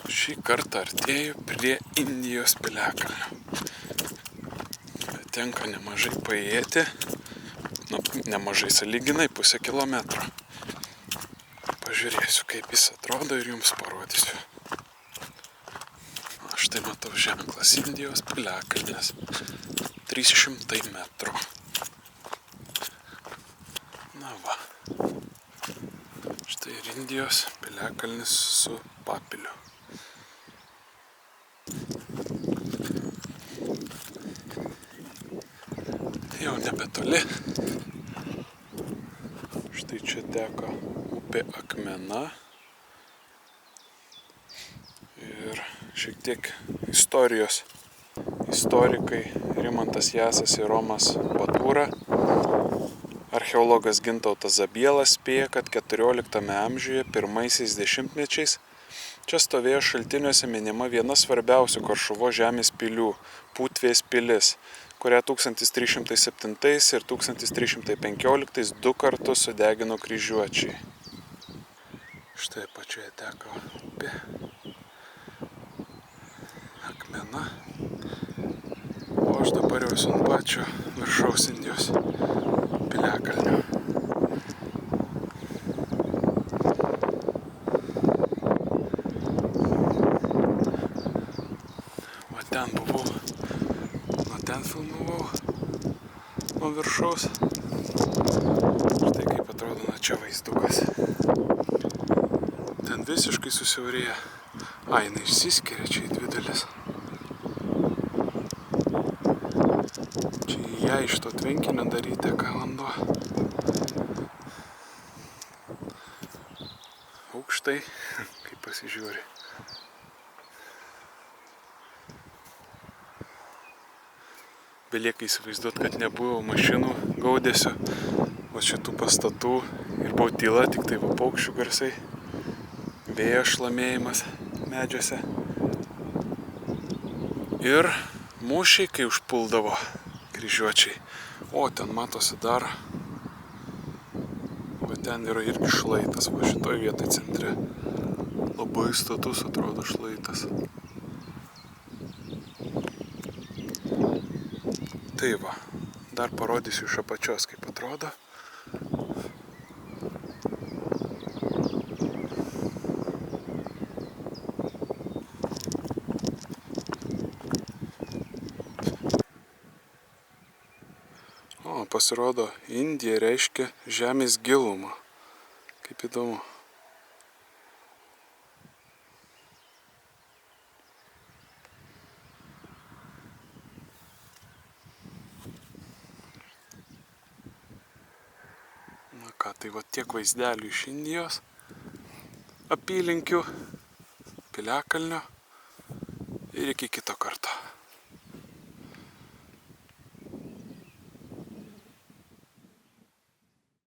Šį kartą artėju prie Indijos piliakalnio. Tenka nemažai paėjėti, nemažai sąlyginai, 0,5 kilometro. Pažiūrėsiu, kaip jis atrodo ir jums parodysiu. Štai matau ženklas Indijos piliakalnis, 300 metrų. Na va, štai ir Indijos piliakalnis su papiliu. Jau nebetoli. Štai čia teka upė Akmena. Ir šiek tiek istorijos. Istorikai Rimantas Jasas ir Romas Batūra. Archeologas Gintautas Zabielas spėja, kad 14 amžiuje pirmaisiais dešimtmečiais čia stovėjo šaltiniuose minima viena svarbiausių Karšuvos žemės pilių – Putvės pilis, kurią 1307 ir 1315 du kartus sudegino kryžiuočiai. Štai pačioje teka upė Akmena. O aš dabar jau esu ant pačio viršaus Indijos piliakalnio. Va ten buvau, nuo ten filmavau, nuo viršaus. Štai kaip atrodo nuo čia vaizdukas. Ten visiškai susiaurėja. Jinai išsiskiria čia į dvi dalis. Čia į ją iš to tvenkinio dar įteka vanduo. Aukštai, kaip pasižiūri. Belieka įsivaizduoti, kad nebuvo mašinų gaudesio, o šitų pastatų ir buvo tyla, tik tai va paukščių garsai, vėjo šlamėjimas medžiuose. Ir mūšiai, kai užpuldavo kryžiuočiai. O, ten matosi dar. Va ten yra irgi šlaitas, va šitoj vietoj centre. Labai status atrodo šlaitas. Tai va, dar parodysiu iš apačios, kaip atrodo. O, pasirodo, Indija reiškia žemės gilumą. Kaip įdomu. Na ką, tai va tiek vaizdelių iš Indijos, apylinkių, piliakalnio ir iki kito karto.